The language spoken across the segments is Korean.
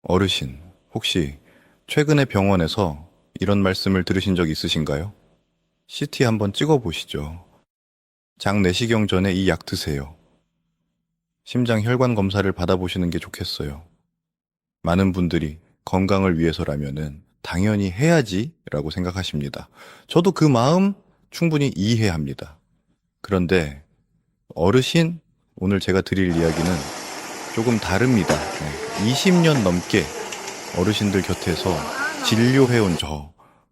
어르신, 혹시 최근에 병원에서 이런 말씀을 들으신 적 있으신가요? CT 한번 찍어보시죠. 장내시경 전에 이 약 드세요. 심장 혈관 검사를 받아보시는 게 좋겠어요. 많은 분들이 건강을 위해서라면은 당연히 해야지 라고 생각하십니다. 저도 그 마음 충분히 이해합니다. 그런데 어르신, 오늘 제가 드릴 이야기는 조금 다릅니다. 20년 넘게 어르신들 곁에서 진료해온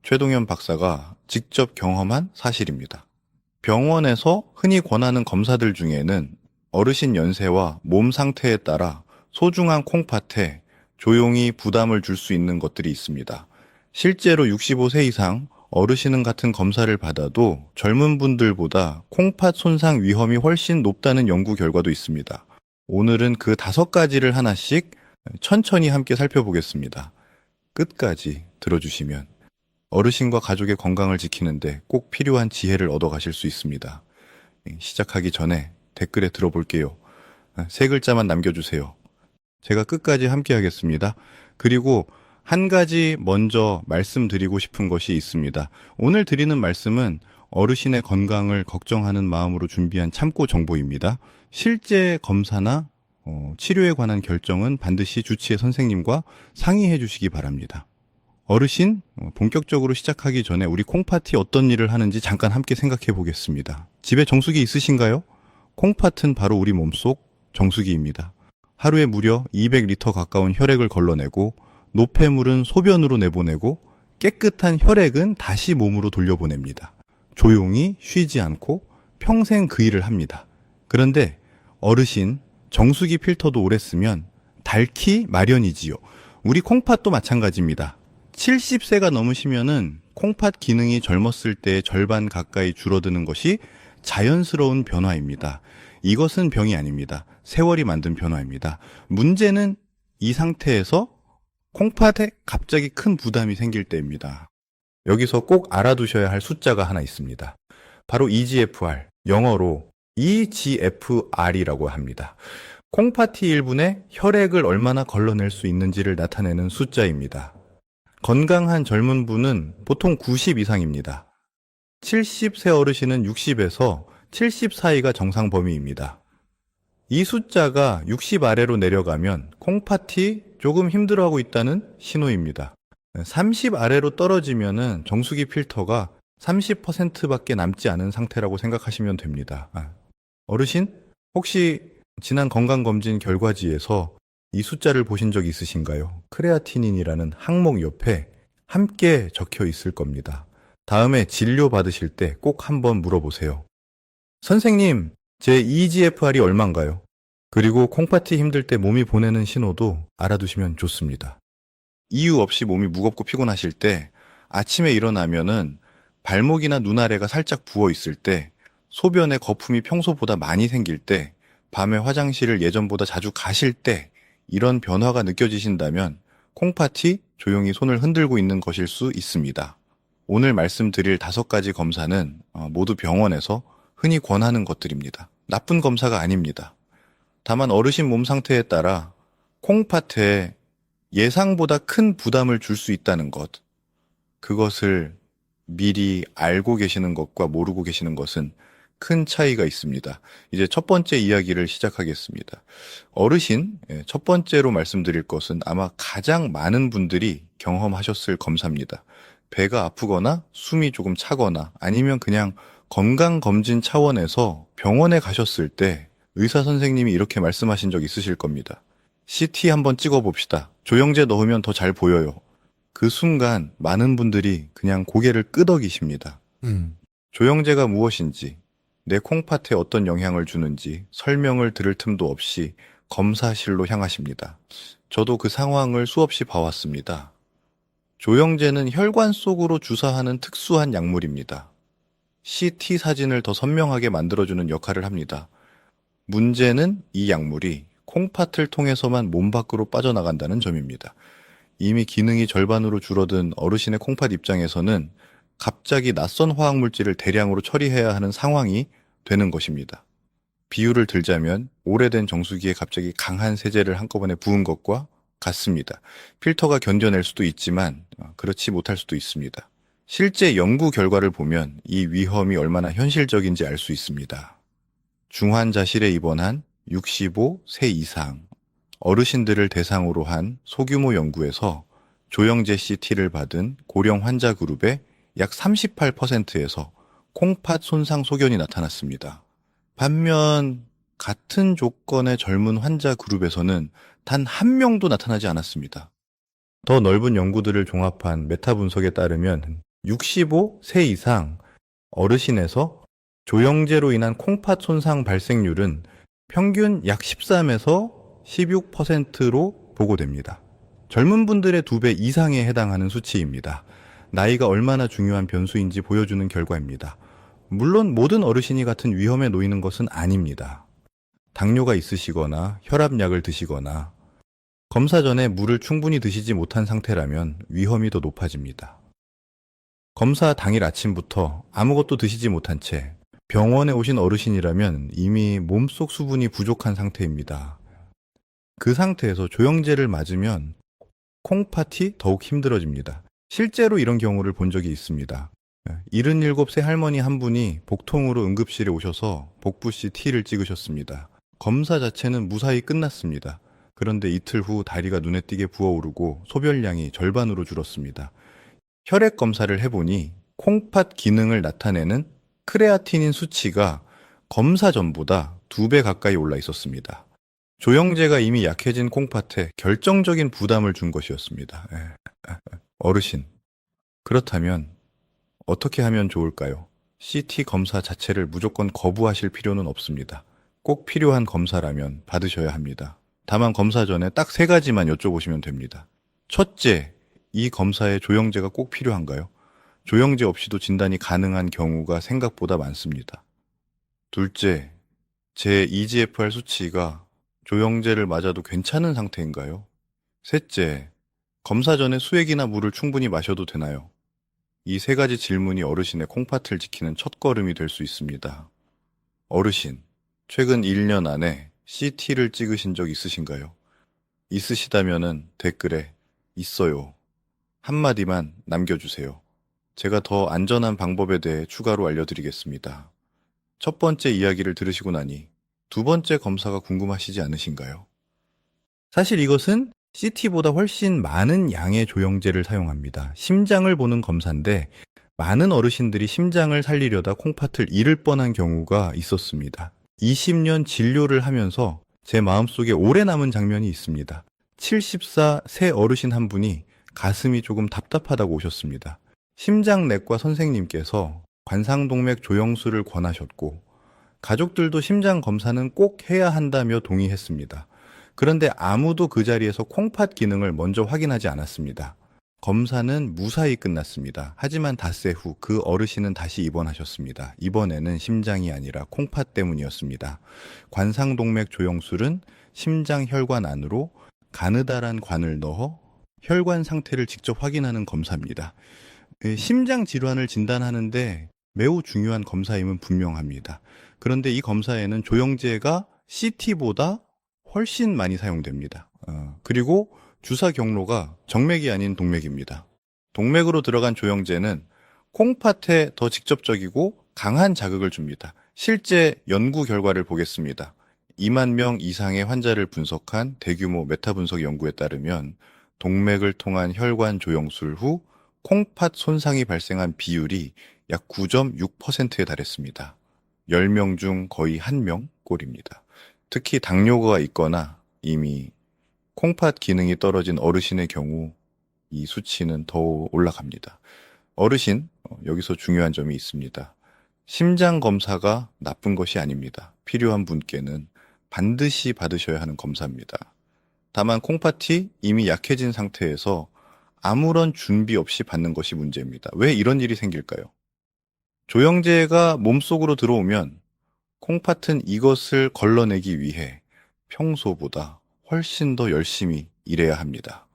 최동현 박사가 직접 경험한 사실입니다. 병원에서 흔히 권하는 검사들 중에는 어르신 연세와 몸 상태에 따라 소중한 콩팥에 조용히 부담을 줄 수 있는 것들이 있습니다. 실제로 65세 이상 어르신 같은 검사를 받아도 젊은 분들보다 콩팥 손상 위험이 훨씬 높다는 연구 결과도 있습니다. 오늘은 그 5가지를 하나씩 천천히 함께 살펴보겠습니다. 끝까지 들어주시면 어르신과 가족의 건강을 지키는데 꼭 필요한 지혜를 얻어가실 수 있습니다. 시작하기 전에 댓글에 들어볼게요. 3글자만 남겨주세요. 제가 끝까지 함께 하겠습니다. 그리고 한 가지 먼저 말씀드리고 싶은 것이 있습니다. 오늘 드리는 말씀은 어르신의 건강을 걱정하는 마음으로 준비한 참고 정보입니다. 실제 검사나 치료에 관한 결정은 반드시 주치의 선생님과 상의해 주시기 바랍니다. 어르신, 본격적으로 시작하기 전에 우리 콩팥이 어떤 일을 하는지 잠깐 함께 생각해 보겠습니다. 집에 정수기 있으신가요? 콩팥은 바로 우리 몸속 정수기입니다. 하루에 무려 200리터 가까운 혈액을 걸러내고 노폐물은 소변으로 내보내고 깨끗한 혈액은 다시 몸으로 돌려보냅니다. 조용히 쉬지 않고 평생 그 일을 합니다. 그런데 어르신, 정수기 필터도 오래 쓰면 닳기 마련이지요. 우리 콩팥도 마찬가지입니다. 70세가 넘으시면은 콩팥 기능이 젊었을 때의 절반 가까이 줄어드는 것이 자연스러운 변화입니다. 이것은 병이 아닙니다. 세월이 만든 변화입니다. 문제는 이 상태에서 콩팥에 갑자기 큰 부담이 생길 때입니다. 여기서 꼭 알아두셔야 할 숫자가 하나 있습니다. 바로 EGFR, 영어로 EGFR이라고 합니다. 콩팥이 1분에 혈액을 얼마나 걸러낼 수 있는지를 나타내는 숫자입니다. 건강한 젊은 분은 보통 90 이상입니다. 70세 어르신은 60에서 70 사이가 정상 범위입니다. 이 숫자가 60 아래로 내려가면 콩팥이 조금 힘들어하고 있다는 신호입니다. 30 아래로 떨어지면은 정수기 필터가 30%밖에 남지 않은 상태라고 생각하시면 됩니다. 어르신, 혹시 지난 건강검진 결과지에서 이 숫자를 보신 적 있으신가요? 크레아티닌이라는 항목 옆에 함께 적혀 있을 겁니다. 다음에 진료 받으실 때 꼭 한번 물어보세요. 선생님, 제 EGFR이 얼마인가요? 그리고 콩팥이 힘들 때 몸이 보내는 신호도 알아두시면 좋습니다. 이유 없이 몸이 무겁고 피곤하실 때, 아침에 일어나면은 발목이나 눈 아래가 살짝 부어 있을 때, 소변에 거품이 평소보다 많이 생길 때, 밤에 화장실을 예전보다 자주 가실 때, 이런 변화가 느껴지신다면 콩팥이 조용히 손을 흔들고 있는 것일 수 있습니다. 오늘 말씀드릴 5가지 검사는 모두 병원에서 흔히 권하는 것들입니다. 나쁜 검사가 아닙니다. 다만 어르신 몸 상태에 따라 콩팥에 예상보다 큰 부담을 줄 수 있다는 것, 그것을 미리 알고 계시는 것과 모르고 계시는 것은 큰 차이가 있습니다. 이제 첫 번째 이야기를 시작하겠습니다. 어르신, 첫 번째로 말씀드릴 것은 아마 가장 많은 분들이 경험하셨을 검사입니다. 배가 아프거나 숨이 조금 차거나 아니면 그냥 건강검진 차원에서 병원에 가셨을 때 의사 선생님이 이렇게 말씀하신 적 있으실 겁니다. CT 한번 찍어봅시다. 조영제 넣으면 더 잘 보여요. 그 순간 많은 분들이 그냥 고개를 끄덕이십니다. 조영제가 무엇인지, 내 콩팥에 어떤 영향을 주는지 설명을 들을 틈도 없이 검사실로 향하십니다. 저도 그 상황을 수없이 봐왔습니다. 조영제는 혈관 속으로 주사하는 특수한 약물입니다. CT 사진을 더 선명하게 만들어주는 역할을 합니다. 문제는 이 약물이 콩팥을 통해서만 몸 밖으로 빠져나간다는 점입니다. 이미 기능이 절반으로 줄어든 어르신의 콩팥 입장에서는 갑자기 낯선 화학물질을 대량으로 처리해야 하는 상황이 되는 것입니다. 비유를 들자면 오래된 정수기에 갑자기 강한 세제를 한꺼번에 부은 것과 같습니다. 필터가 견뎌낼 수도 있지만 그렇지 못할 수도 있습니다. 실제 연구 결과를 보면 이 위험이 얼마나 현실적인지 알 수 있습니다. 중환자실에 입원한 65세 이상 어르신들을 대상으로 한 소규모 연구에서 조영제 CT를 받은 고령 환자 그룹의 약 38%에서 콩팥 손상 소견이 나타났습니다. 반면 같은 조건의 젊은 환자 그룹에서는 단 한 명도 나타나지 않았습니다. 더 넓은 연구들을 종합한 메타 분석에 따르면 65세 이상 어르신에서 조영제로 인한 콩팥 손상 발생률은 평균 약 13에서 16%로 보고됩니다. 젊은 분들의 2배 이상에 해당하는 수치입니다. 나이가 얼마나 중요한 변수인지 보여주는 결과입니다. 물론 모든 어르신이 같은 위험에 놓이는 것은 아닙니다. 당뇨가 있으시거나 혈압약을 드시거나 검사 전에 물을 충분히 드시지 못한 상태라면 위험이 더 높아집니다. 검사 당일 아침부터 아무것도 드시지 못한 채 병원에 오신 어르신이라면 이미 몸속 수분이 부족한 상태입니다. 그 상태에서 조영제를 맞으면 콩팥이 더욱 힘들어집니다. 실제로 이런 경우를 본 적이 있습니다. 77세 할머니 한 분이 복통으로 응급실에 오셔서 복부 CT를 찍으셨습니다. 검사 자체는 무사히 끝났습니다. 그런데 이틀 후 다리가 눈에 띄게 부어오르고 소변량이 절반으로 줄었습니다. 혈액 검사를 해보니 콩팥 기능을 나타내는 크레아티닌 수치가 검사 전보다 2배 가까이 올라 있었습니다. 조영제가 이미 약해진 콩팥에 결정적인 부담을 준 것이었습니다. 어르신, 그렇다면 어떻게 하면 좋을까요? CT 검사 자체를 무조건 거부하실 필요는 없습니다. 꼭 필요한 검사라면 받으셔야 합니다. 다만 검사 전에 딱 3가지만 여쭤보시면 됩니다. 첫째, 이 검사에 조영제가 꼭 필요한가요? 조영제 없이도 진단이 가능한 경우가 생각보다 많습니다. 둘째, 제 EGFR 수치가 조영제를 맞아도 괜찮은 상태인가요? 셋째, 검사 전에 수액이나 물을 충분히 마셔도 되나요? 이 3가지 질문이 어르신의 콩팥을 지키는 첫걸음이 될 수 있습니다. 어르신, 최근 1년 안에 CT를 찍으신 적 있으신가요? 있으시다면은 댓글에 있어요. 한마디만 남겨주세요. 제가 더 안전한 방법에 대해 추가로 알려드리겠습니다. 첫 번째 이야기를 들으시고 나니 2번째 검사가 궁금하시지 않으신가요? 사실 이것은 CT보다 훨씬 많은 양의 조영제를 사용합니다. 심장을 보는 검사인데 많은 어르신들이 심장을 살리려다 콩팥을 잃을 뻔한 경우가 있었습니다. 20년 진료를 하면서 제 마음속에 오래 남은 장면이 있습니다. 74세 어르신 한 분이 가슴이 조금 답답하다고 오셨습니다. 심장내과 선생님께서 관상동맥 조영술을 권하셨고 가족들도 심장 검사는 꼭 해야 한다며 동의했습니다. 그런데 아무도 그 자리에서 콩팥 기능을 먼저 확인하지 않았습니다. 검사는 무사히 끝났습니다. 하지만 닷새 후 그 어르신은 다시 입원하셨습니다. 이번에는 심장이 아니라 콩팥 때문이었습니다. 관상동맥 조영술은 심장 혈관 안으로 가느다란 관을 넣어 혈관 상태를 직접 확인하는 검사입니다. 심장 질환을 진단하는데 매우 중요한 검사임은 분명합니다. 그런데 이 검사에는 조영제가 CT보다 훨씬 많이 사용됩니다. 그리고 주사 경로가 정맥이 아닌 동맥입니다. 동맥으로 들어간 조영제는 콩팥에 더 직접적이고 강한 자극을 줍니다. 실제 연구 결과를 보겠습니다. 2만 명 이상의 환자를 분석한 대규모 메타 분석 연구에 따르면 동맥을 통한 혈관 조영술 후 콩팥 손상이 발생한 비율이 약 9.6%에 달했습니다. 10명 중 거의 1명 꼴입니다. 특히 당뇨가 있거나 이미 콩팥 기능이 떨어진 어르신의 경우 이 수치는 더 올라갑니다. 어르신, 여기서 중요한 점이 있습니다. 심장 검사가 나쁜 것이 아닙니다. 필요한 분께는 반드시 받으셔야 하는 검사입니다. 다만 콩팥이 이미 약해진 상태에서 아무런 준비 없이 받는 것이 문제입니다. 왜 이런 일이 생길까요? 조영제가 몸속으로 들어오면 콩팥은 이것을 걸러내기 위해 평소보다 훨씬 더 열심히 일해야 합니다.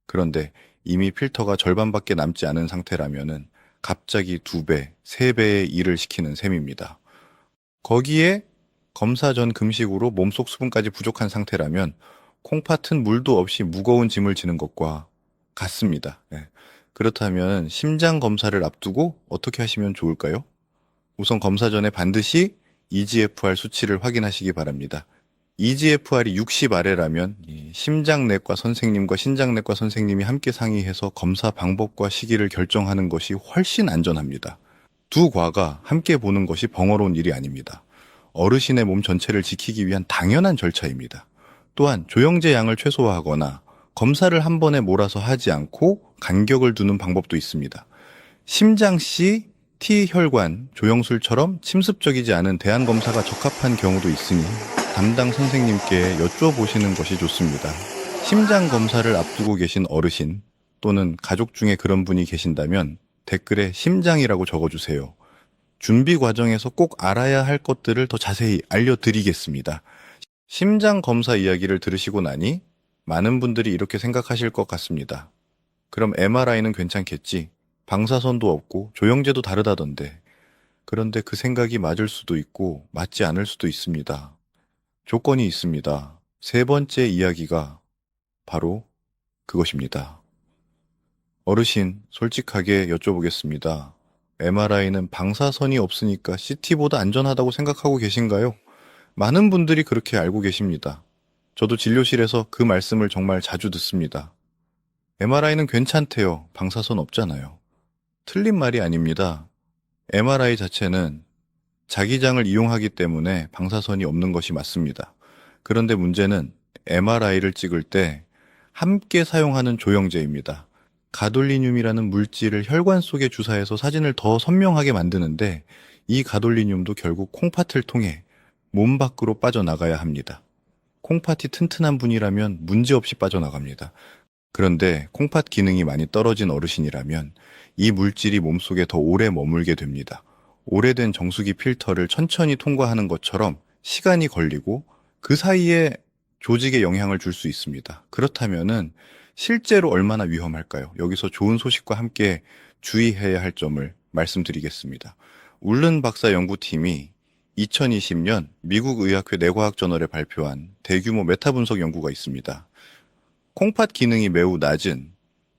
그런데 이미 필터가 절반밖에 남지 않은 상태라면은 갑자기 2배, 3배의 일을 시키는 셈입니다. 거기에 검사 전 금식으로 몸속 수분까지 부족한 상태라면 콩팥은 물도 없이 무거운 짐을 지는 것과 같습니다. 예. 그렇다면 심장 검사를 앞두고 어떻게 하시면 좋을까요? 우선 검사 전에 반드시 EGFR 수치를 확인하시기 바랍니다. EGFR이 60 아래라면 심장내과 선생님과 신장내과 선생님이 함께 상의해서 검사 방법과 시기를 결정하는 것이 훨씬 안전합니다. 두 과가 함께 보는 것이 번거로운 일이 아닙니다. 어르신의 몸 전체를 지키기 위한 당연한 절차입니다. 또한 조영제 양을 최소화하거나 검사를 한 번에 몰아서 하지 않고 간격을 두는 방법도 있습니다. 심장 시 T혈관 조영술처럼 침습적이지 않은 대안 검사가 적합한 경우도 있으니 담당 선생님께 여쭤보시는 것이 좋습니다. 심장 검사를 앞두고 계신 어르신 또는 가족 중에 그런 분이 계신다면 댓글에 심장이라고 적어주세요. 준비 과정에서 꼭 알아야 할 것들을 더 자세히 알려드리겠습니다. 심장 검사 이야기를 들으시고 나니 많은 분들이 이렇게 생각하실 것 같습니다. 그럼 MRI는 괜찮겠지? 방사선도 없고 조영제도 다르다던데. 그런데 그 생각이 맞을 수도 있고 맞지 않을 수도 있습니다. 조건이 있습니다. 세 번째 이야기가 바로 그것입니다. 어르신, 솔직하게 여쭤보겠습니다. MRI는 방사선이 없으니까 CT보다 안전하다고 생각하고 계신가요? 많은 분들이 그렇게 알고 계십니다. 저도 진료실에서 그 말씀을 정말 자주 듣습니다. MRI는 괜찮대요. 방사선 없잖아요. 틀린 말이 아닙니다. MRI 자체는 자기장을 이용하기 때문에 방사선이 없는 것이 맞습니다. 그런데 문제는 MRI를 찍을 때 함께 사용하는 조영제입니다. 가돌리늄이라는 물질을 혈관 속에 주사해서 사진을 더 선명하게 만드는데 이 가돌리늄도 결국 콩팥을 통해 몸 밖으로 빠져나가야 합니다. 콩팥이 튼튼한 분이라면 문제없이 빠져나갑니다. 그런데 콩팥 기능이 많이 떨어진 어르신이라면 이 물질이 몸속에 더 오래 머물게 됩니다. 오래된 정수기 필터를 천천히 통과하는 것처럼 시간이 걸리고 그 사이에 조직에 영향을 줄 수 있습니다. 그렇다면은 실제로 얼마나 위험할까요? 여기서 좋은 소식과 함께 주의해야 할 점을 말씀드리겠습니다. 울른 박사 연구팀이 2020년 미국 의학회 뇌과학 저널에 발표한 대규모 메타 분석 연구가 있습니다. 콩팥 기능이 매우 낮은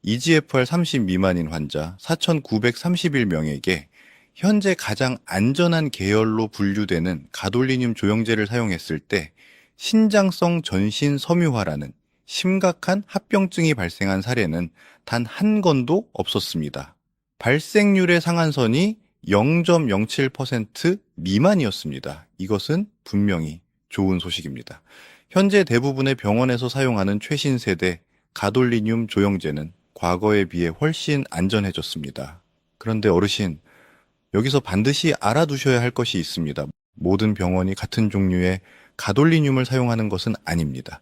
EGFR 30 미만인 환자 4,931명에게 현재 가장 안전한 계열로 분류되는 가돌리늄 조영제를 사용했을 때 신장성 전신 섬유화라는 심각한 합병증이 발생한 사례는 단 한 건도 없었습니다. 발생률의 상한선이 0.07% 미만이었습니다. 이것은 분명히 좋은 소식입니다. 현재 대부분의 병원에서 사용하는 최신 세대 가돌리늄 조영제는 과거에 비해 훨씬 안전해졌습니다. 그런데 어르신, 여기서 반드시 알아두셔야 할 것이 있습니다. 모든 병원이 같은 종류의 가돌리늄을 사용하는 것은 아닙니다.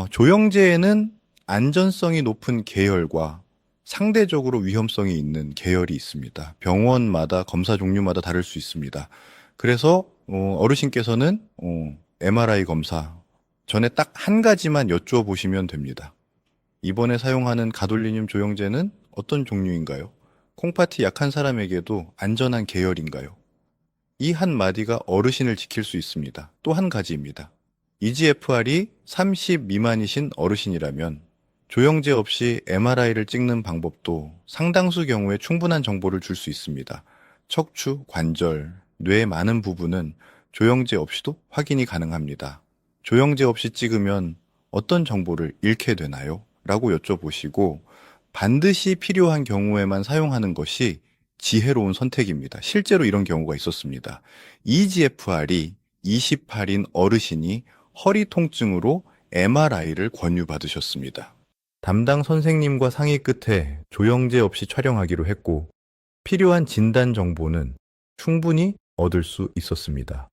조영제에는 안전성이 높은 계열과 상대적으로 위험성이 있는 계열이 있습니다. 병원마다 검사 종류마다 다를 수 있습니다. 그래서 어르신께서는 MRI 검사 전에 딱 한 가지만 여쭈어보시면 됩니다. 이번에 사용하는 가돌리늄 조영제는 어떤 종류인가요? 콩팥이 약한 사람에게도 안전한 계열인가요? 이 한마디가 어르신을 지킬 수 있습니다. 또 한 가지입니다. EGFR이 30 미만이신 어르신이라면 조영제 없이 MRI를 찍는 방법도 상당수 경우에 충분한 정보를 줄 수 있습니다. 척추, 관절, 뇌의 많은 부분은 조영제 없이도 확인이 가능합니다. 조영제 없이 찍으면 어떤 정보를 잃게 되나요? 라고 여쭤보시고 반드시 필요한 경우에만 사용하는 것이 지혜로운 선택입니다. 실제로 이런 경우가 있었습니다. EGFR이 28인 어르신이 허리 통증으로 MRI를 권유받으셨습니다. 담당 선생님과 상의 끝에 조영제 없이 촬영하기로 했고 필요한 진단 정보는 충분히 얻을 수 있었습니다.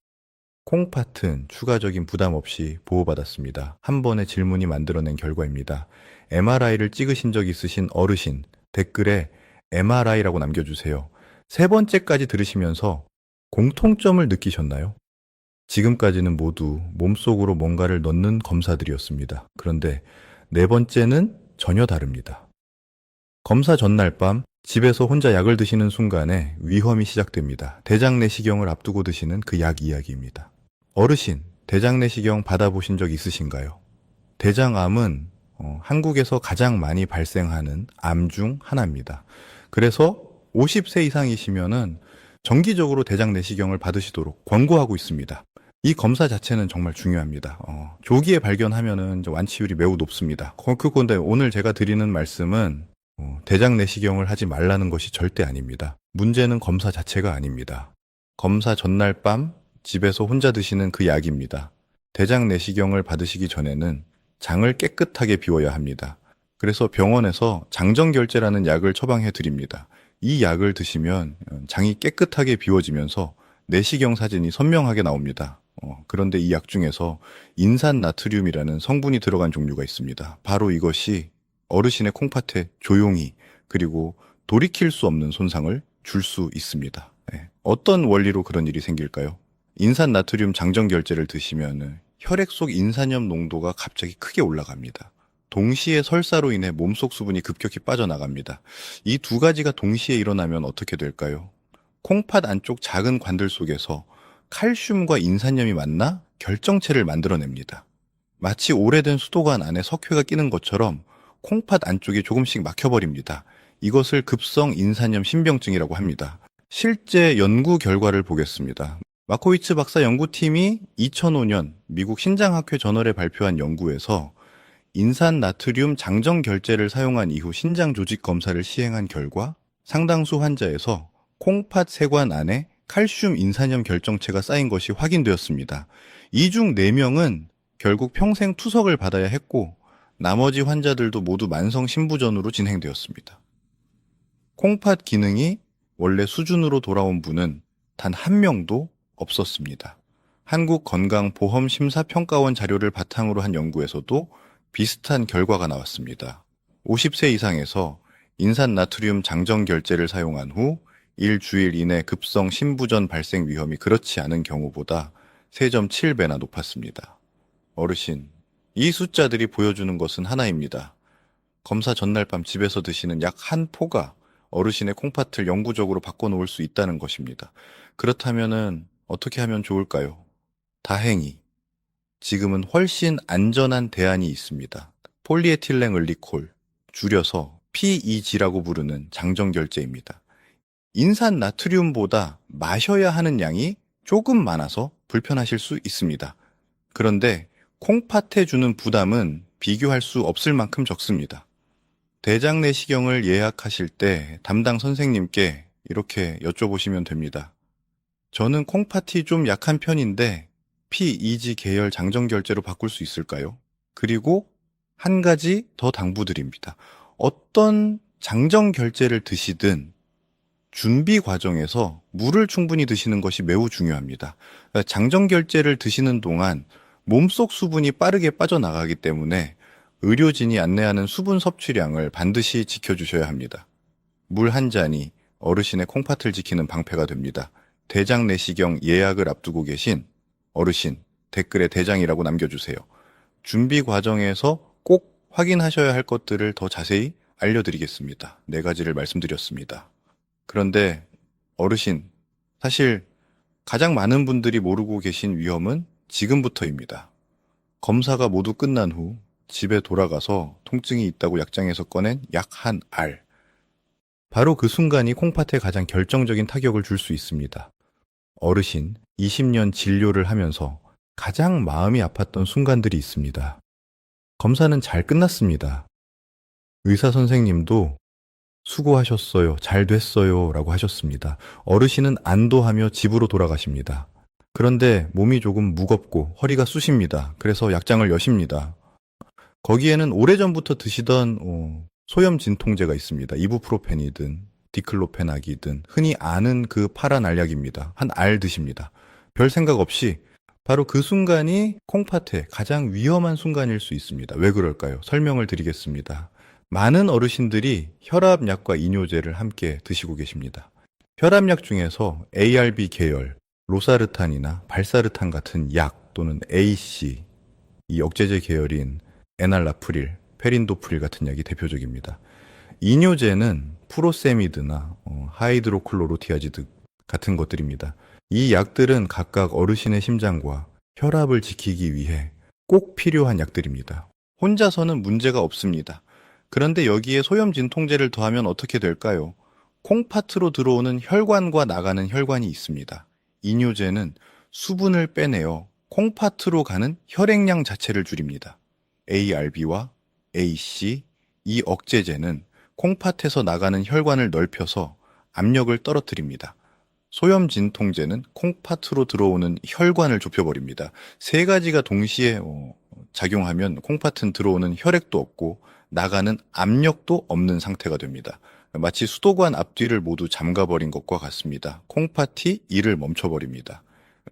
콩팥은 추가적인 부담 없이 보호받았습니다. 한 번의 질문이 만들어낸 결과입니다. MRI를 찍으신 적 있으신 어르신 댓글에 MRI라고 남겨주세요. 세 번째까지 들으시면서 공통점을 느끼셨나요? 지금까지는 모두 몸속으로 뭔가를 넣는 검사들이었습니다. 그런데 네 번째는 전혀 다릅니다. 검사 전날 밤 집에서 혼자 약을 드시는 순간에 위험이 시작됩니다. 대장내시경을 앞두고 드시는 그 약 이야기입니다. 어르신, 대장내시경 받아보신 적 있으신가요? 대장암은 한국에서 가장 많이 발생하는 암 중 하나입니다. 그래서 50세 이상이시면은 정기적으로 대장 내시경을 받으시도록 권고하고 있습니다. 이 검사 자체는 정말 중요합니다. 조기에 발견하면은 이제 완치율이 매우 높습니다. 그건데 오늘 제가 드리는 말씀은 대장 내시경을 하지 말라는 것이 절대 아닙니다. 문제는 검사 자체가 아닙니다. 검사 전날 밤 집에서 혼자 드시는 그 약입니다. 대장 내시경을 받으시기 전에는 장을 깨끗하게 비워야 합니다. 그래서 병원에서 장정결제라는 약을 처방해 드립니다. 이 약을 드시면 장이 깨끗하게 비워지면서 내시경 사진이 선명하게 나옵니다. 그런데 이 약 중에서 인산나트륨이라는 성분이 들어간 종류가 있습니다. 바로 이것이 어르신의 콩팥에 조용히 그리고 돌이킬 수 없는 손상을 줄 수 있습니다. 어떤 원리로 그런 일이 생길까요? 인산나트륨 장정결제를 드시면 혈액 속 인산염 농도가 갑자기 크게 올라갑니다. 동시에 설사로 인해 몸속 수분이 급격히 빠져나갑니다. 이 두 가지가 동시에 일어나면 어떻게 될까요? 콩팥 안쪽 작은 관들 속에서 칼슘과 인산염이 만나 결정체를 만들어냅니다. 마치 오래된 수도관 안에 석회가 끼는 것처럼 콩팥 안쪽이 조금씩 막혀버립니다. 이것을 급성 인산염 신병증이라고 합니다. 실제 연구 결과를 보겠습니다. 마코위츠 박사 연구팀이 2005년 미국 신장학회 저널에 발표한 연구에서 인산나트륨 장정결제를 사용한 이후 신장 조직 검사를 시행한 결과 상당수 환자에서 콩팥 세관 안에 칼슘 인산염 결정체가 쌓인 것이 확인되었습니다. 이 중 4명은 결국 평생 투석을 받아야 했고 나머지 환자들도 모두 만성 신부전으로 진행되었습니다. 콩팥 기능이 원래 수준으로 돌아온 분은 단 한 명도 없었습니다. 한국건강보험심사평가원 자료를 바탕으로 한 연구에서도 비슷한 결과가 나왔습니다. 50세 이상에서 인산나트륨 장정결제를 사용한 후 일주일 이내 급성 신부전 발생 위험이 그렇지 않은 경우보다 3.7배나 높았습니다. 어르신, 이 숫자들이 보여주는 것은 하나입니다. 검사 전날 밤 집에서 드시는 약 한 포가 어르신의 콩팥을 영구적으로 바꿔놓을 수 있다는 것입니다. 그렇다면은 어떻게 하면 좋을까요? 다행히 지금은 훨씬 안전한 대안이 있습니다. 폴리에틸렌 글리콜, 줄여서 PEG라고 부르는 장정결제입니다. 인산 나트륨보다 마셔야 하는 양이 조금 많아서 불편하실 수 있습니다. 그런데 콩팥에 주는 부담은 비교할 수 없을 만큼 적습니다. 대장 내시경을 예약하실 때 담당 선생님께 이렇게 여쭤보시면 됩니다. 저는 콩팥이 좀 약한 편인데 PEG 계열 장정결제로 바꿀 수 있을까요? 그리고 한 가지 더 당부드립니다. 어떤 장정결제를 드시든 준비 과정에서 물을 충분히 드시는 것이 매우 중요합니다. 장정결제를 드시는 동안 몸속 수분이 빠르게 빠져나가기 때문에 의료진이 안내하는 수분 섭취량을 반드시 지켜주셔야 합니다. 물 한 잔이 어르신의 콩팥을 지키는 방패가 됩니다. 대장 내시경 예약을 앞두고 계신 어르신, 댓글에 대장이라고 남겨주세요. 준비 과정에서 꼭 확인하셔야 할 것들을 더 자세히 알려드리겠습니다. 4가지를 말씀드렸습니다. 그런데 어르신, 사실 가장 많은 분들이 모르고 계신 위험은 지금부터입니다. 검사가 모두 끝난 후 집에 돌아가서 통증이 있다고 약장에서 꺼낸 약 한 알. 바로 그 순간이 콩팥에 가장 결정적인 타격을 줄 수 있습니다. 어르신 20년 진료를 하면서 가장 마음이 아팠던 순간들이 있습니다. 검사는 잘 끝났습니다. 의사 선생님도 수고하셨어요, 잘 됐어요 라고 하셨습니다. 어르신은 안도하며 집으로 돌아가십니다. 그런데 몸이 조금 무겁고 허리가 쑤십니다. 그래서 약장을 여십니다. 거기에는 오래전부터 드시던 소염 진통제가 있습니다. 이부프로펜이든 디클로페나기든 흔히 아는 그 파란 알약입니다. 한 알 드십니다. 별 생각 없이 바로 그 순간이 콩팥에 가장 위험한 순간일 수 있습니다. 왜 그럴까요? 설명을 드리겠습니다. 많은 어르신들이 혈압약과 이뇨제를 함께 드시고 계십니다. 혈압약 중에서 ARB 계열, 로사르탄이나 발사르탄 같은 약 또는 AC, 이 억제제 계열인 에날라프릴, 페린도프릴 같은 약이 대표적입니다. 이뇨제는 프로세미드나 하이드로클로로티아지드 같은 것들입니다. 이 약들은 각각 어르신의 심장과 혈압을 지키기 위해 꼭 필요한 약들입니다. 혼자서는 문제가 없습니다. 그런데 여기에 소염 진통제를 더하면 어떻게 될까요? 콩팥으로 들어오는 혈관과 나가는 혈관이 있습니다. 이뇨제는 수분을 빼내어 콩팥으로 가는 혈액량 자체를 줄입니다. ARB와 AC, 이 억제제는 콩팥에서 나가는 혈관을 넓혀서 압력을 떨어뜨립니다. 소염 진통제는 콩팥으로 들어오는 혈관을 좁혀버립니다. 세 가지가 동시에 작용하면 콩팥은 들어오는 혈액도 없고 나가는 압력도 없는 상태가 됩니다. 마치 수도관 앞뒤를 모두 잠가버린 것과 같습니다. 콩팥이 일을 멈춰버립니다.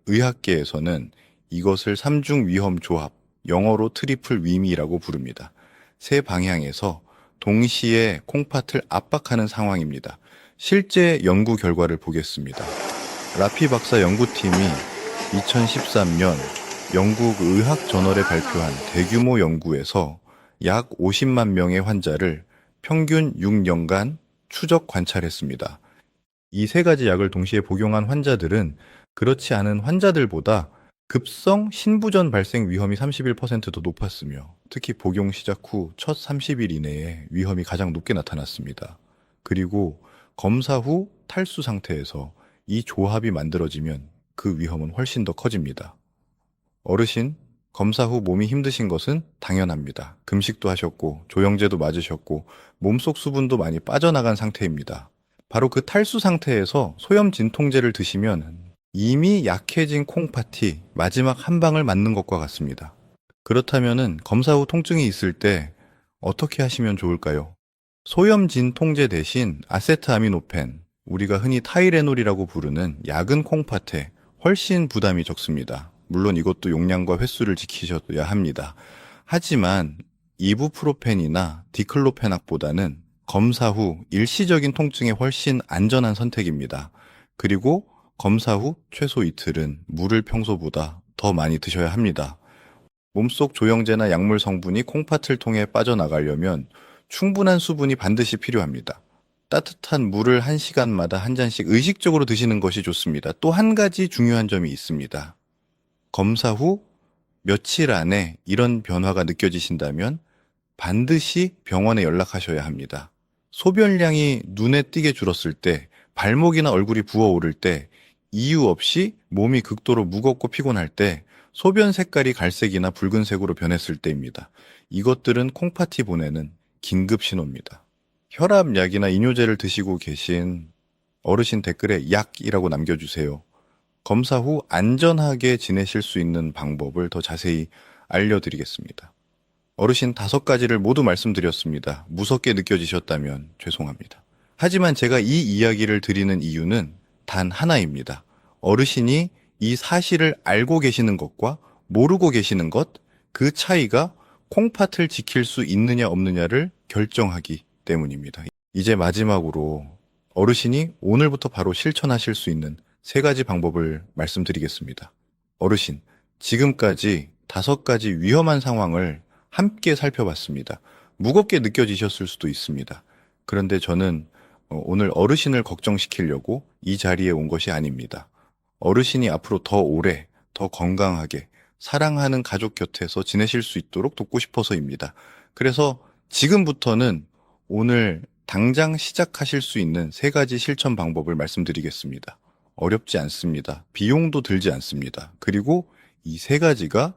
의학계에서는 이것을 삼중 위험 조합, 영어로 트리플 위미라고 부릅니다. 세 방향에서 동시에 콩팥을 압박하는 상황입니다. 실제 연구 결과를 보겠습니다. 라피 박사 연구팀이 2013년 영국 의학 저널에 발표한 대규모 연구에서 약 50만 명의 환자를 평균 6년간 추적 관찰했습니다. 이 세 가지 약을 동시에 복용한 환자들은 그렇지 않은 환자들보다 급성 신부전 발생 위험이 31% 더 높았으며 특히 복용 시작 후 첫 30일 이내에 위험이 가장 높게 나타났습니다. 그리고 검사 후 탈수 상태에서 이 조합이 만들어지면 그 위험은 훨씬 더 커집니다. 어르신, 검사 후 몸이 힘드신 것은 당연합니다. 금식도 하셨고 조영제도 맞으셨고 몸속 수분도 많이 빠져나간 상태입니다. 바로 그 탈수 상태에서 소염 진통제를 드시면 이미 약해진 콩팥이 마지막 한 방을 맞는 것과 같습니다. 그렇다면 검사 후 통증이 있을 때 어떻게 하시면 좋을까요? 소염 진통제 대신 아세트아미노펜, 우리가 흔히 타이레놀이라고 부르는 약은 콩팥에 훨씬 부담이 적습니다. 물론 이것도 용량과 횟수를 지키셔야 합니다. 하지만 이부프로펜이나 디클로페낙보다는 검사 후 일시적인 통증에 훨씬 안전한 선택입니다. 그리고 검사 후 최소 이틀은 물을 평소보다 더 많이 드셔야 합니다. 몸속 조영제나 약물 성분이 콩팥을 통해 빠져나가려면 충분한 수분이 반드시 필요합니다. 따뜻한 물을 1시간마다 한 잔씩 의식적으로 드시는 것이 좋습니다. 또 한 가지 중요한 점이 있습니다. 검사 후 며칠 안에 이런 변화가 느껴지신다면 반드시 병원에 연락하셔야 합니다. 소변량이 눈에 띄게 줄었을 때, 발목이나 얼굴이 부어오를 때, 이유 없이 몸이 극도로 무겁고 피곤할 때, 소변 색깔이 갈색이나 붉은색으로 변했을 때입니다. 이것들은 콩팥이 보내는 긴급 신호입니다. 혈압약이나 이뇨제를 드시고 계신 어르신 댓글에 약이라고 남겨주세요. 검사 후 안전하게 지내실 수 있는 방법을 더 자세히 알려드리겠습니다. 어르신 5가지를 모두 말씀드렸습니다. 무섭게 느껴지셨다면 죄송합니다. 하지만 제가 이 이야기를 드리는 이유는 단 하나입니다. 어르신이 이 사실을 알고 계시는 것과 모르고 계시는 것, 그 차이가 콩팥을 지킬 수 있느냐 없느냐를 결정하기 때문입니다. 이제 마지막으로 어르신이 오늘부터 바로 실천하실 수 있는 3가지 방법을 말씀드리겠습니다. 어르신, 지금까지 5가지 위험한 상황을 함께 살펴봤습니다. 무겁게 느껴지셨을 수도 있습니다. 그런데 저는 오늘 어르신을 걱정시키려고 이 자리에 온 것이 아닙니다. 어르신이 앞으로 더 오래, 더 건강하게 사랑하는 가족 곁에서 지내실 수 있도록 돕고 싶어서입니다. 그래서 지금부터는 오늘 당장 시작하실 수 있는 3가지 실천 방법을 말씀드리겠습니다. 어렵지 않습니다. 비용도 들지 않습니다. 그리고 이 3가지가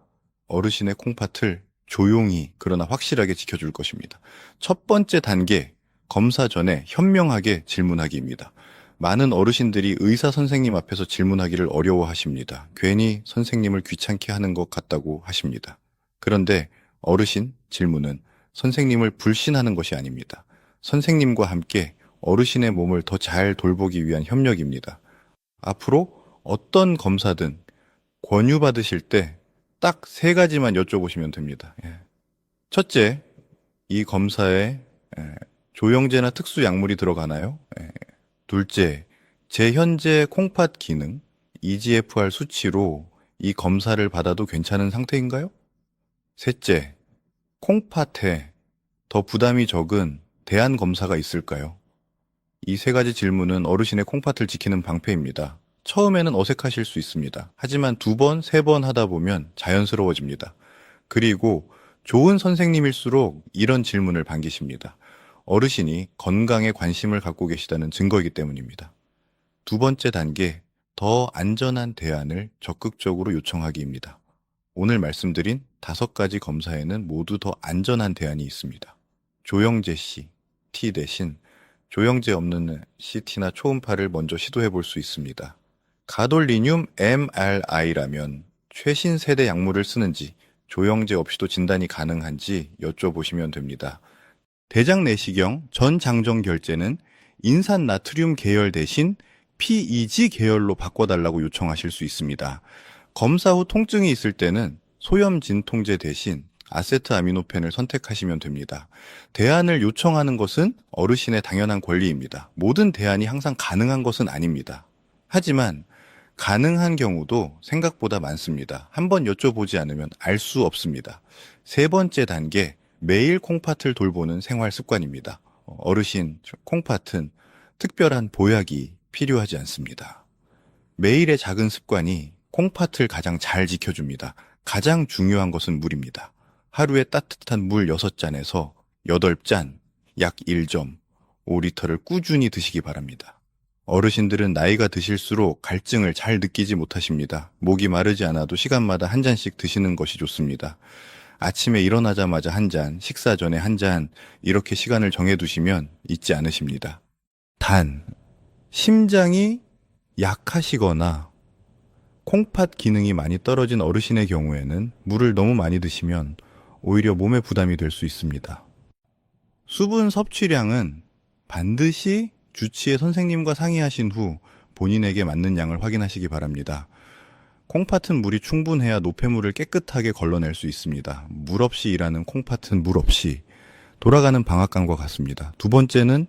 어르신의 콩팥을 조용히 그러나 확실하게 지켜줄 것입니다. 첫 번째 단계, 검사 전에 현명하게 질문하기입니다. 많은 어르신들이 의사 선생님 앞에서 질문하기를 어려워하십니다. 괜히 선생님을 귀찮게 하는 것 같다고 하십니다. 그런데 어르신 질문은 선생님을 불신하는 것이 아닙니다. 선생님과 함께 어르신의 몸을 더 잘 돌보기 위한 협력입니다. 앞으로 어떤 검사든 권유받으실 때 딱 3가지만 여쭤보시면 됩니다. 첫째, 이 검사에 조영제나 특수 약물이 들어가나요? 둘째, 제 현재 콩팥 기능, EGFR 수치로 이 검사를 받아도 괜찮은 상태인가요? 셋째, 콩팥에 더 부담이 적은 대안 검사가 있을까요? 이 3가지 질문은 어르신의 콩팥을 지키는 방패입니다. 처음에는 어색하실 수 있습니다. 하지만 2번, 3번 하다 보면 자연스러워집니다. 그리고 좋은 선생님일수록 이런 질문을 반기십니다. 어르신이 건강에 관심을 갖고 계시다는 증거이기 때문입니다. 두 번째 단계, 더 안전한 대안을 적극적으로 요청하기입니다. 오늘 말씀드린 5가지 검사에는 모두 더 안전한 대안이 있습니다. 조영제 씨, T 대신 조영제 없는 CT나 초음파를 먼저 시도해 볼 수 있습니다. 가돌리늄 MRI라면 최신 세대 약물을 쓰는지 조영제 없이도 진단이 가능한지 여쭤보시면 됩니다. 대장 내시경 전장정 결제는 인산 나트륨 계열 대신 PEG 계열로 바꿔달라고 요청하실 수 있습니다. 검사 후 통증이 있을 때는 소염 진통제 대신 아세트아미노펜을 선택하시면 됩니다. 대안을 요청하는 것은 어르신의 당연한 권리입니다. 모든 대안이 항상 가능한 것은 아닙니다. 하지만 가능한 경우도 생각보다 많습니다. 한번 여쭤보지 않으면 알 수 없습니다. 세 번째 단계, 매일 콩팥을 돌보는 생활 습관입니다. 어르신 콩팥은 특별한 보약이 필요하지 않습니다. 매일의 작은 습관이 콩팥을 가장 잘 지켜줍니다. 가장 중요한 것은 물입니다. 하루에 따뜻한 물 6잔에서 8잔, 약 1.5리터를 꾸준히 드시기 바랍니다. 어르신들은 나이가 드실수록 갈증을 잘 느끼지 못하십니다. 목이 마르지 않아도 시간마다 한 잔씩 드시는 것이 좋습니다. 아침에 일어나자마자 한 잔, 식사 전에 한 잔, 이렇게 시간을 정해두시면 잊지 않으십니다. 단, 심장이 약하시거나 콩팥 기능이 많이 떨어진 어르신의 경우에는 물을 너무 많이 드시면 오히려 몸에 부담이 될 수 있습니다. 수분 섭취량은 반드시 주치의 선생님과 상의하신 후 본인에게 맞는 양을 확인하시기 바랍니다. 콩팥은 물이 충분해야 노폐물을 깨끗하게 걸러낼 수 있습니다. 물 없이 일하는 콩팥은 물 없이 돌아가는 방앗간과 같습니다. 두 번째는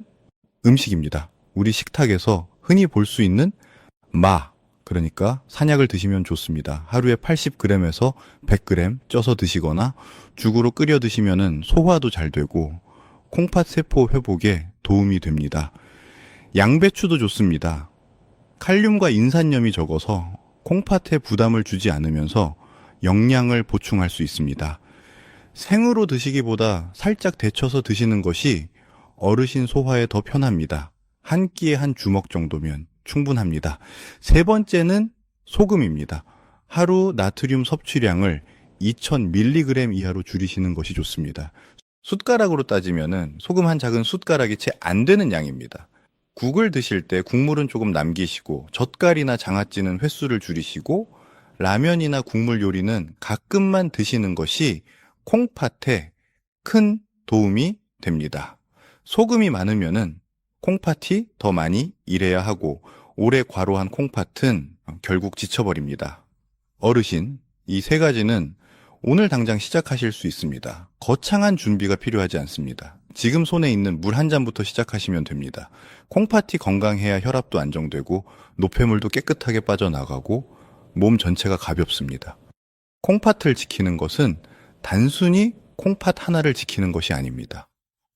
음식입니다. 우리 식탁에서 흔히 볼 수 있는 그러니까 산약을 드시면 좋습니다. 하루에 80g에서 100g 쪄서 드시거나 죽으로 끓여 드시면 소화도 잘 되고 콩팥 세포 회복에 도움이 됩니다. 양배추도 좋습니다. 칼륨과 인산염이 적어서 콩팥에 부담을 주지 않으면서 영양을 보충할 수 있습니다. 생으로 드시기보다 살짝 데쳐서 드시는 것이 어르신 소화에 더 편합니다. 한 끼에 한 주먹 정도면 충분합니다. 세 번째는 소금입니다. 하루 나트륨 섭취량을 2000mg 이하로 줄이시는 것이 좋습니다. 숟가락으로 따지면은 소금 한 작은 숟가락이 채 안 되는 양입니다. 국을 드실 때 국물은 조금 남기시고 젓갈이나 장아찌는 횟수를 줄이시고 라면이나 국물 요리는 가끔만 드시는 것이 콩팥에 큰 도움이 됩니다. 소금이 많으면은 콩팥이 더 많이 일해야 하고 오래 과로한 콩팥은 결국 지쳐버립니다. 어르신, 이 3가지는 오늘 당장 시작하실 수 있습니다. 거창한 준비가 필요하지 않습니다. 지금 손에 있는 물 한 잔부터 시작하시면 됩니다. 콩팥이 건강해야 혈압도 안정되고 노폐물도 깨끗하게 빠져나가고 몸 전체가 가볍습니다. 콩팥을 지키는 것은 단순히 콩팥 하나를 지키는 것이 아닙니다.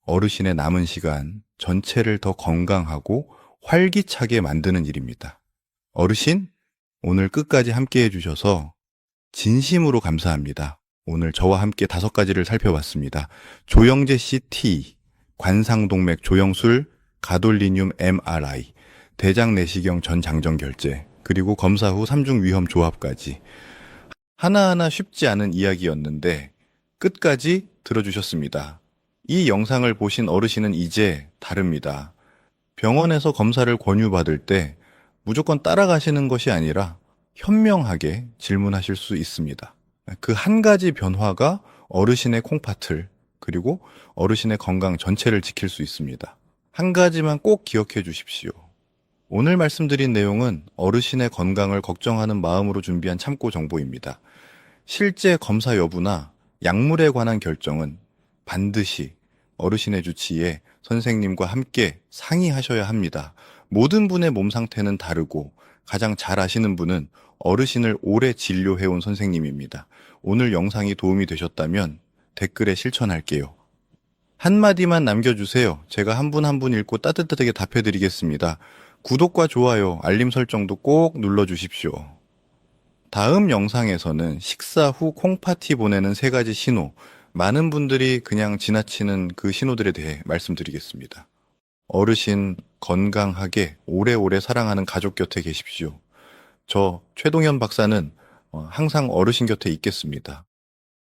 어르신의 남은 시간 전체를 더 건강하고 활기차게 만드는 일입니다. 어르신, 오늘 끝까지 함께 해주셔서 진심으로 감사합니다. 오늘 저와 함께 5가지를 살펴봤습니다. 조영제 CT, 관상동맥 조영술, 가돌리늄 MRI, 대장 내시경 전장정 결제, 그리고 검사 후 3중 위험 조합까지. 하나하나 쉽지 않은 이야기였는데 끝까지 들어주셨습니다. 이 영상을 보신 어르신은 이제 다릅니다. 병원에서 검사를 권유받을 때 무조건 따라가시는 것이 아니라 현명하게 질문하실 수 있습니다. 그 한 가지 변화가 어르신의 콩팥을 그리고 어르신의 건강 전체를 지킬 수 있습니다. 한 가지만 꼭 기억해 주십시오. 오늘 말씀드린 내용은 어르신의 건강을 걱정하는 마음으로 준비한 참고 정보입니다. 실제 검사 여부나 약물에 관한 결정은 반드시 어르신의 주치의에 선생님과 함께 상의하셔야 합니다. 모든 분의 몸 상태는 다르고 가장 잘 아시는 분은 어르신을 오래 진료해온 선생님입니다. 오늘 영상이 도움이 되셨다면 댓글에 실천할게요. 한마디만 남겨주세요. 제가 한 분 한 분 읽고 따뜻하게 답해드리겠습니다. 구독과 좋아요, 알림 설정도 꼭 눌러주십시오. 다음 영상에서는 식사 후 콩팥이 보내는 3가지 신호, 많은 분들이 그냥 지나치는 그 신호들에 대해 말씀드리겠습니다. 어르신 건강하게 오래오래 사랑하는 가족 곁에 계십시오. 저 최동현 박사는 항상 어르신 곁에 있겠습니다.